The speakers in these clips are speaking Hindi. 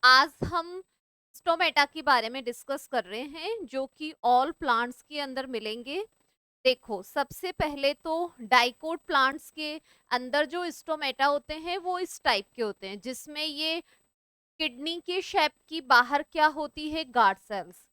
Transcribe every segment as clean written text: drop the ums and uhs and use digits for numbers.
आज हम स्टोमेटा के बारे में डिस्कस कर रहे हैं जो कि ऑल प्लांट्स के अंदर मिलेंगे। देखो, सबसे पहले तो डाइकोट प्लांट्स के अंदर जो स्टोमेटा होते हैं वो इस टाइप के होते हैं, जिसमें ये किडनी के शेप की बाहर क्या होती है, गार्ड सेल्स।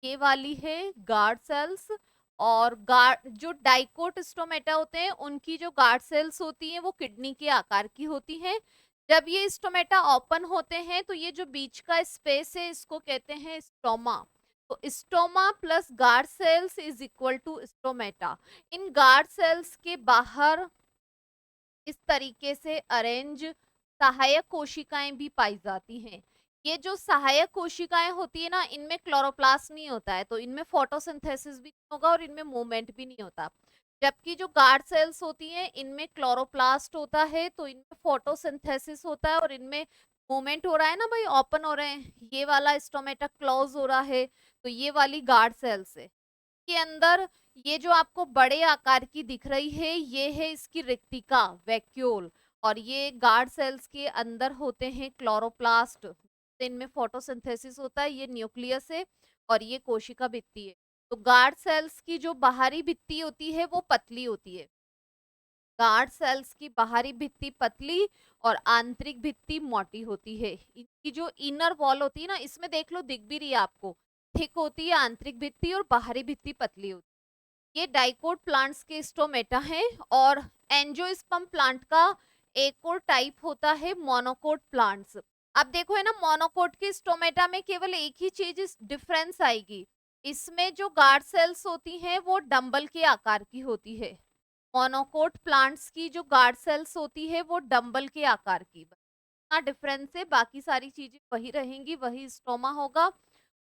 ये वाली है गार्ड सेल्स। और गार्ड जो डाइकोट स्टोमेटा होते हैं उनकी जो गार्ड सेल्स होती हैं वो किडनी के आकार की होती हैं। जब ये स्टोमेटा ओपन होते हैं तो ये जो बीच का स्पेस है इसको कहते हैं स्टोमा। तो stoma plus guard cells is equal to stomata. इन गार्ड सेल्स के बाहर इस तरीके से अरेंज सहायक कोशिकाएं भी पाई जाती हैं। ये जो सहायक कोशिकाएं होती है ना, इनमें क्लोरोप्लास्ट नहीं होता है, तो इनमें फोटोसिंथेसिस भी नहीं होगा और इनमें मूवमेंट भी नहीं होता। जबकि जो गार्ड सेल्स होती हैं इनमें क्लोरोप्लास्ट होता है, तो इनमें फोटोसिंथेसिस होता है और इनमें मूवमेंट हो रहा है ना भाई, ओपन हो रहे हैं। ये वाला स्टोमेटा क्लोज हो रहा है, तो ये वाली गार्ड सेल्स है के अंदर। ये जो आपको बड़े आकार की दिख रही है ये है इसकी रिक्तिका, वैक्यूल। और ये गार्ड सेल्स के अंदर होते हैं क्लोरोप्लास्ट, इनमें फोटोसिंथेसिस होता है। ये न्यूक्लियस है और ये कोशिका भित्ति है। तो गार्ड सेल्स की जो बाहरी भित्ति होती है वो पतली होती है। गार्ड सेल्स की बाहरी भित्ति पतली और आंतरिक भित्ति मोटी होती है। इनकी जो इनर वॉल होती है ना, इसमें देख लो दिख भी रही है आपको, थिक होती है आंतरिक भित्ति और बाहरी भित्ति पतली होती है। ये डाइकोट प्लांट्स के स्टोमेटा हैं। और एंजियोस्पर्म प्लांट का एक और टाइप होता है मोनोकोट प्लांट्स। अब देखो है ना, मोनोकोट के स्टोमेटा में केवल एक ही चीज डिफरेंस आएगी, इसमें जो गार्ड सेल्स होती हैं वो डंबल के आकार की होती है। मोनोकोट प्लांट्स की जो गार्ड सेल्स होती है वो डंबल के आकार की। इतना डिफरेंस है, बाकी सारी चीजें वही रहेंगी, वही स्टोमा होगा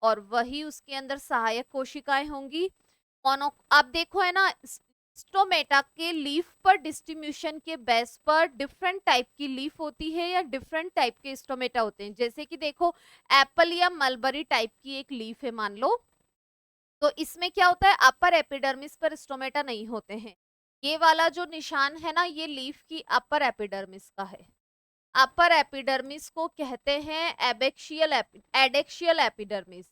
और वही उसके अंदर सहायक कोशिकाएं होंगी। मोनो आप देखो है ना, स्टोमेटा के लीफ पर डिस्ट्रीब्यूशन के बेस पर डिफरेंट टाइप की लीफ होती है या डिफरेंट टाइप के स्टोमेटा होते हैं। जैसे कि देखो, एप्पल या मलबरी टाइप की एक लीफ है मान लो, तो इसमें क्या होता है, अपर एपिडर्मिस पर स्टोमेटा नहीं होते हैं। ये वाला जो निशान है ना, ये लीफ की अपर एपिडर्मिस का है। अपर एपिडर्मिस को कहते हैं adaxial epidermis.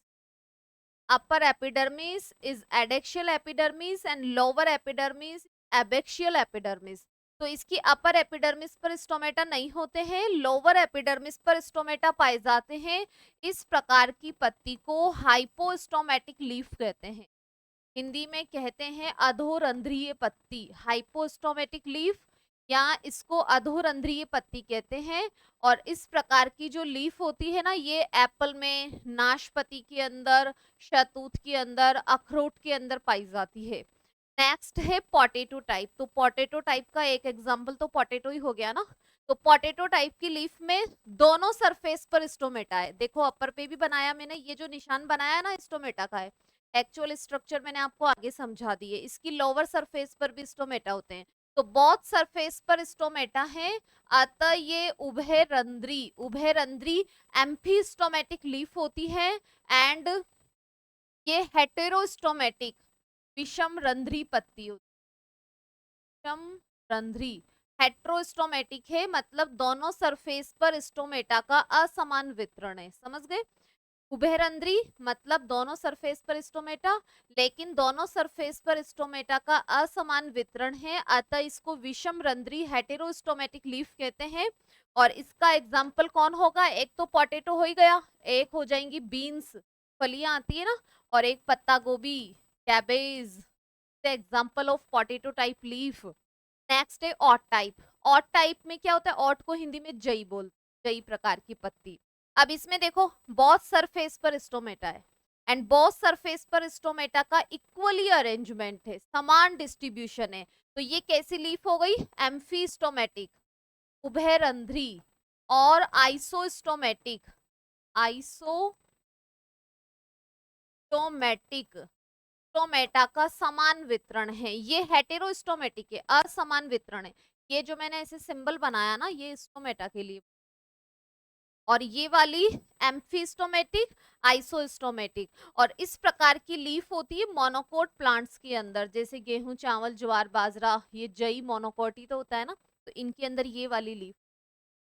upper epidermis is adaxial epidermis and lower epidermis abaxial epidermis. तो इसकी अपर एपिडर्मिस पर स्टोमेटा नहीं होते हैं, लोअर एपिडर्मिस पर स्टोमेटा पाए जाते हैं। इस प्रकार की पत्ती को हाइपोस्टोमेटिक लीफ कहते हैं। हिंदी में कहते हैं अधोरंध्रीय पत्ती, हाइपोस्टोमेटिक लीफ, या इसको अधोरंध्रीय पत्ती कहते हैं। और इस प्रकार की जो लीफ होती है ना, ये एप्पल में, नाशपाती के अंदर, शहतूत के अंदर, अखरोट के अंदर पाई जाती है। नेक्स्ट है पोटैटो टाइप। तो पोटैटो टाइप का एक एग्जांपल तो पोटैटो ही हो गया ना। तो पोटैटो टाइप की लीफ में दोनों सरफेस पर स्टोमेटा है। देखो अपर पे भी बनाया मैंने, ये जो निशान बनाया ना स्टोमेटा का है, एक्चुअल स्ट्रक्चर मैंने आपको आगे समझा दी है। इसकी लोअर सरफेस पर भी स्टोमेटा होते हैं। तो बहुत सरफेस पर स्टोमेटा है, अतः ये उभयरंध्री एम्फीस्टोमेटिक लीफ होती है। एंड ये हेटेरोस्टोमेटिक विषम रंध्री पत्ती होती है। विषम रंध्री हेट्रोस्टोमेटिक है, मतलब दोनों सरफेस पर स्टोमेटा का असमान वितरण है। समझ गए? उभयरंध्री मतलब दोनों सरफेस पर स्टोमेटा, लेकिन दोनों सरफेस पर स्टोमेटा का असमान वितरण है, अतः इसको विषम रंध्री हेटेरोस्टोमेटिक लीफ कहते हैं। और इसका एग्जाम्पल कौन होगा? एक तो पोटैटो हो ही गया, एक हो जाएंगी बीन्स, फलियां आती है ना, और एक पत्ता गोभी, cabbage, example of potato type leaf. Next है ऑट टाइप। ऑट टाइप में क्या होता है? ऑट को हिंदी में जई बोलते, जई प्रकार की पत्ती। अब इसमें देखो बहुत सरफेस पर स्टोमेटा है एंड बहुत सरफेस पर स्टोमेटा का इक्वली अरेंजमेंट है, समान डिस्ट्रीब्यूशन है। तो ये कैसी लीफ हो गई? एम्फीस्टोमेटिक, उभयरंध्री। और आइसोस्टोमेटिक, आइसोस्टोमेटिक स्टोमेटा का समान वितरण है। ये हेटेरोस्टोमेटिक है, असमान वितरण है। ये जो मैंने ऐसे सिंबल बनाया ना, ये स्टोमेटा के लिए। और ये वाली एम्फीस्टोमेटिक, आइसोस्टोमेटिक। और इस प्रकार की लीफ होती है मोनोकोट प्लांट्स के अंदर, जैसे गेहूं, चावल, ज्वार, बाजरा, ये जई मोनोकोट ही तो होता है ना, तो इनके अंदर ये वाली लीफ।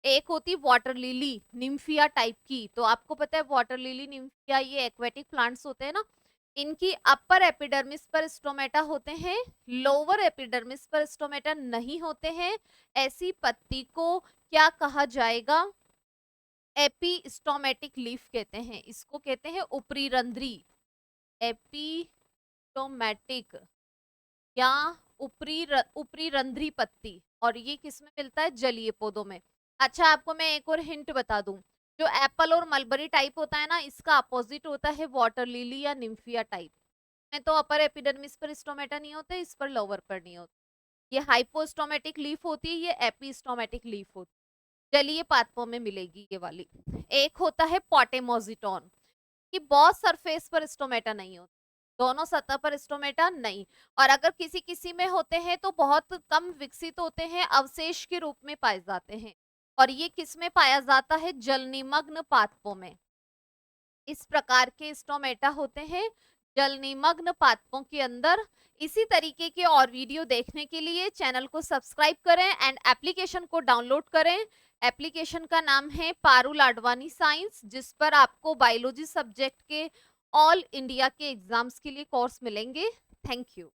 एक होती वाटर लिली निम्फिया टाइप की। तो आपको पता है वाटर लिली निम्फिया ये एक्वेटिक प्लांट्स होते हैं ना, इनकी अपर एपिडर्मिस पर स्टोमेटा होते हैं, लोअर एपिडर्मिस पर स्टोमेटा नहीं होते हैं। ऐसी पत्ती को क्या कहा जाएगा? एपिस्टोमेटिक लीफ कहते हैं, इसको कहते हैं ऊपरी रंध्री। एपिस्टोमेटिक या ऊपरी रंध्री पत्ती। और ये किस में मिलता है? जलीय पौधों में। अच्छा, आपको मैं एक और हिंट बता दूं, जो एप्पल और मलबरी टाइप होता है ना, इसका अपोजिट होता है वाटर लिली या निम्फिया टाइप में। तो अपर एपिडर्मिस पर स्टोमेटा नहीं होते, इस पर लोअर पर नहीं होते। ये हाइपोस्टोमेटिक लीफ होती है, ये एपिस्टोमेटिक लीफ होती है। जलीय पादपों में मिलेगी ये वाली। एक होता है पॉटेमोजिटॉन, कि बहुत सरफेस पर स्टोमेटा नहीं होता, दोनों सतह पर स्टोमेटा नहीं। और अगर किसी किसी में होते हैं तो बहुत कम विकसित होते हैं, अवशेष के रूप में पाए जाते हैं। और ये किस में पाया जाता है? जल निमग्न पादपों में। इस प्रकार के स्टोमेटा होते हैं जल निमग्न पादपों के अंदर। इसी तरीके के और वीडियो देखने के लिए चैनल को सब्सक्राइब करें एंड एप्लीकेशन को डाउनलोड करें। एप्लीकेशन का नाम है पारुल आडवाणी साइंस, जिस पर आपको बायोलॉजी सब्जेक्ट के ऑल इंडिया के एग्जाम्स के लिए कोर्स मिलेंगे। Thank you.